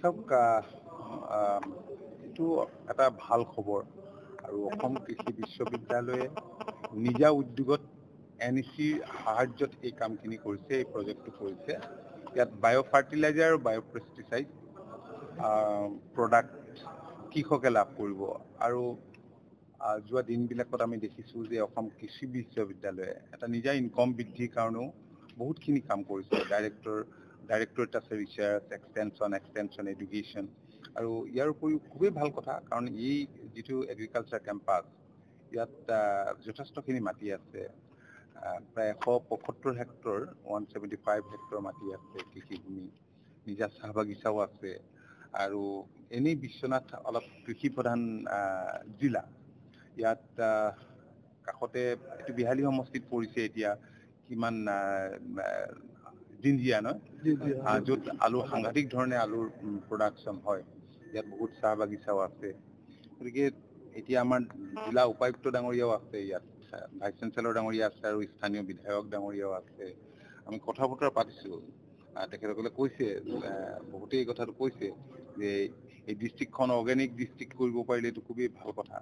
চাওক এইটো এটা ভাল খবৰ আৰু অসম কৃষি বিশ্ববিদ্যালয়ে নিজা উদ্যোগত NECৰ সাহায্যত এই কামখিনি কৰিছে, এই প্ৰজেক্টটো কৰিছে। ইয়াত বায়' ফাৰ্টিলাইজাৰ আৰু বায়' পেষ্টিচাইড প্ৰডাক্ট কৃষকে লাভ কৰিব আৰু যোৱা দিনবিলাকত আমি দেখিছোঁ যে অসম কৃষি বিশ্ববিদ্যালয়ে এটা নিজা ইনকম বৃদ্ধিৰ কাৰণেও বহুতখিনি কাম কৰিছে। ডাইৰেক্টৰেট আছে ৰিচাৰ্চ, এক্সটেনশ্যন, এডুকেশ্যন আৰু ইয়াৰ উপৰিও খুবেই ভাল কথা কাৰণ এই যিটো এগ্ৰিকালচাৰ কেম্পাছ ইয়াত যথেষ্টখিনি মাটি আছে, প্ৰায় 175 হেক্টৰ 175 হেক্টৰ মাটি আছে কৃষিভূমি, নিজা চাহ বাগিচাও আছে আৰু এনেই বিশ্বনাথ অলপ কৃষি প্ৰধান জিলা। ইয়াত কাষতে এইটো বিহালী সমষ্টিত পৰিছে এতিয়া কিমান জিঞ্জিয়া নহয় য'ত আলু সাংঘাতিক ধৰণে আলুৰ প্ৰডাকশ্যন হয়। ইয়াত বহুত চাহ বাগিচাও আছে। গতিকে এতিয়া আমাৰ জিলা উপায়ুক্ত ডাঙৰীয়াও আছে ইয়াত, ভাইচ চেঞ্চেলৰ ডাঙৰীয়া আছে আৰু স্থানীয় বিধায়ক ডাঙৰীয়াও আছে। আমি কথা বতৰা পাতিছোঁ, তেখেতসকলে কৈছে, বহুতেই এই কথাটো কৈছে যে এই ডিষ্ট্ৰিক্টখন অৰ্গেনিক ডিষ্ট্ৰিক্ট কৰিব পাৰিলে এইটো খুবেই ভাল কথা।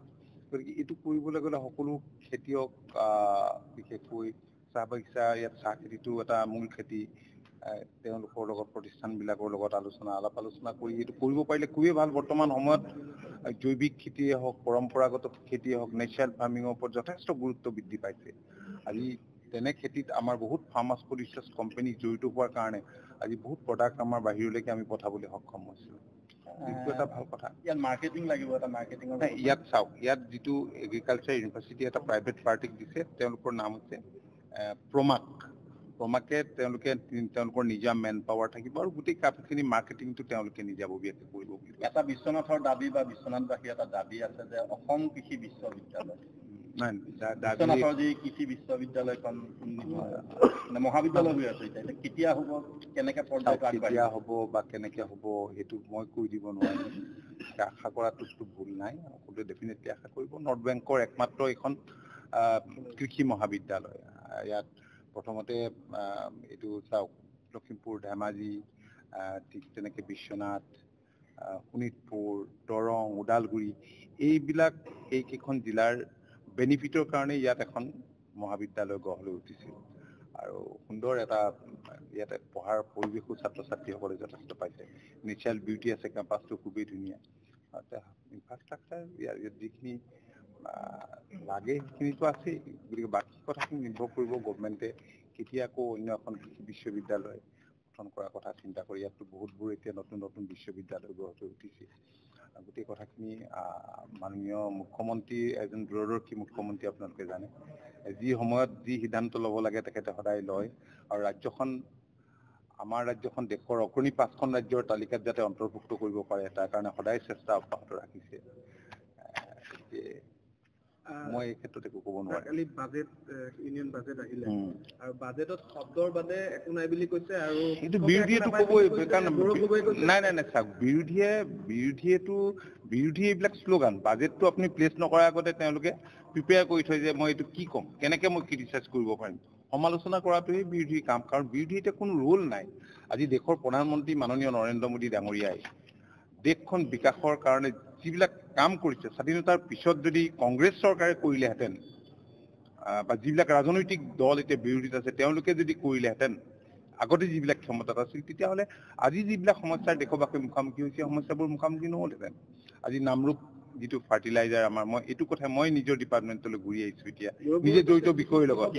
গতিকে এইটো কৰিবলৈ গ'লে সকলো খেতিয়ক বিশেষকৈ চাহ বাগিচা, ইয়াত চাহ খেতিটো এটা মূল খেতি, তেওঁলোকৰ লগত প্ৰতিষ্ঠানবিলাকৰ লগত আলাপ আলোচনা কৰি এইটো কৰিব পাৰিলে খুবেই ভাল। বৰ্তমান সময়ত জৈৱিক খেতিয়ে হওক, পৰম্পৰাগত খেতিয়ে হওক, নেচাৰেল ফাৰ্মিঙৰ ওপৰত যথেষ্ট গুৰুত্ব বৃদ্ধি পাইছে। আজি তেনে খেতিত আমাৰ বহুত ফাৰ্মাৰ্ছ প্ৰডিউচাৰ্ছ কোম্পানী জড়িত হোৱাৰ কাৰণে আজি বহুত প্ৰডাক্ট আমাৰ বাহিৰলৈকে আমি পঠাবলৈ সক্ষম হৈছোঁ। এইটো এটা ভাল কথা। ইয়াত মাৰ্কেটিং লাগিব, এটা মাৰ্কেটিঙৰ ইয়াত চাওক, ইয়াত যিটো এগ্ৰিকালচাৰ ইউনিভাৰ্চিটি এটা প্ৰাইভেট পাৰ্টিক দিছে, তেওঁলোকৰ নাম হৈছে প্ৰমাকে তেওঁলোকৰ নিজা মেন পাৱাৰ থাকিব আৰু গোটেই কামখিনি মাৰ্কেটিংটো তেওঁলোকে নিজাববীয়াকৈ কৰিব বুলি। এটা বিশ্বনাথৰ দাবী বা বিশ্বনাথবাসীৰ এটা দাবী আছে যে অসম কৃষি বিশ্ববিদ্যালয়, বিশ্বনাথৰ যি কৃষি বিশ্ববিদ্যালয়খন মানে মহাবিদ্যালয় হৈ আছে এতিয়া, কেতিয়া হ'ব, কেনেকে কেতিয়া হ'ব বা কেনেকে হ'ব সেইটো মই কৈ দিব নোৱাৰিম। আশা কৰাটোতো ভুল নাই, সকলোৱে ডেফিনেটলি আশা কৰিব। নৰ্থ বেংকৰ একমাত্ৰ এখন কৃষি মহাবিদ্যালয়। ইয়াত প্ৰথমতে এইটো চাওক, লখিমপুৰ, ধেমাজি, ঠিক তেনেকৈ বিশ্বনাথ, শোণিতপুৰ, দৰং, ওদালগুৰি, এইকেইখন জিলাৰ বেনিফিটৰ কাৰণে ইয়াত এখন মহাবিদ্যালয় গঢ় লৈ উঠিছিল আৰু সুন্দৰ এটা ইয়াতে পঢ়াৰ পৰিৱেশো ছাত্ৰ ছাত্ৰীসকলে যথেষ্ট পাইছে। নেচাৰেল বিউটি আছে, কেম্পাছটো খুবেই ধুনীয়া। ইনফ্ৰাষ্ট্ৰাকচাৰ ইয়াৰ যিখিনি লাগে সেইখিনিতো আছেই। গতিকে বাকী কথাখিনি নিৰ্ভৰ কৰিব গভমেণ্টে কেতিয়া আকৌ অন্য এখন কৃষি বিশ্ববিদ্যালয় গঠন কৰাৰ কথা চিন্তা কৰি। ইয়াততো বহুতবোৰ এতিয়া নতুন নতুন বিশ্ববিদ্যালয় গঢ় লৈ উঠিছে। গোটেই কথাখিনি মাননীয় মুখ্যমন্ত্ৰী, এজন দূৰদৰ্শী মুখ্যমন্ত্ৰী, আপোনালোকে জানে, যি সময়ত যি সিদ্ধান্ত ল'ব লাগে তেখেতে সদায় লয় আৰু আমাৰ ৰাজ্যখন দেশৰ অগ্ৰণী 5খন ৰাজ্যৰ তালিকাত যাতে অন্তৰ্ভুক্ত কৰিব পাৰে তাৰ কাৰণে সদায় চেষ্টা অব্যাহত ৰাখিছে। মই এই ক্ষেত্ৰত একো ক'ব নোৱাৰো। কালি বাজেট, ইউনিয়ন বাজেট আহিলে আৰু বাজেটত শব্দৰ বাদে একো নাই বুলি কৈছে আৰু এইটো বিৰোধীয়েতো ক'বই, কাৰণ নাই চাওক, বিৰোধীয়ে এইবিলাক শ্লোগান। বাজেটটো আপুনি প্লেচ নকৰাৰ আগতে তেওঁলোকে প্ৰিপেয়াৰ কৰি থয় যে মই এইটো কি ক'ম, কেনেকে মই ক্ৰিটিচাইজ কৰিব পাৰিম। সমালোচনা কৰাটোহে বিৰোধীৰ কাম, কাৰণ বিৰোধীৰ এতিয়া কোনো ৰোল নাই। আজি দেশৰ প্ৰধানমন্ত্ৰী মাননীয় নৰেন্দ্ৰ মোদী ডাঙৰীয়াই দেশখন বিকাশৰ কাৰণে যিবিলাক কাম কৰিছে, স্বাধীনতাৰ পিছত যদি কংগ্ৰেছ চৰকাৰে কৰিলেহেঁতেন বা যিবিলাক ৰাজনৈতিক দল এতিয়া বিৰোধীত আছে তেওঁলোকে যদি কৰিলেহেঁতেন, আগতে যিবিলাক ক্ষমতাত আছিল, তেতিয়াহ'লে আজি যিবিলাক সমস্যাৰ দেশবাসীৰ মুখামুখি হৈছে, সমস্যাবোৰ মুখামুখি নহ'লহেঁতেন। আজি নামৰূপ যিটো ফাৰ্টিলাইজাৰ মই এইটো কথা মই নিজৰ ডিপাৰ্টমেণ্টলৈ ঘূৰি আহিছোঁ এতিয়া, নিজে জড়িত বিষয়ৰ লগত।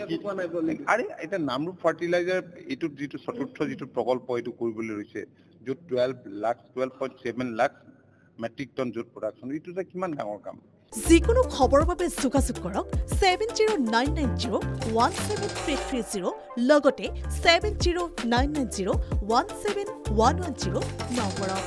এতিয়া নামৰূপ ফাৰ্টিলাইজাৰ এইটোত যিটো চতুৰ্থ যিটো প্ৰকল্প এইটো কৰিবলৈ লৈছে, য'ত 12.7 লাখ মেট্ৰিক টন য'ত প্ৰডাকশ্যন, এইটো যে কিমান ডাঙৰ কাম। যিকোনো খবৰৰ বাবে যোগাযোগ কৰক 7099017330 লগতে 7099017110 নম্বৰত।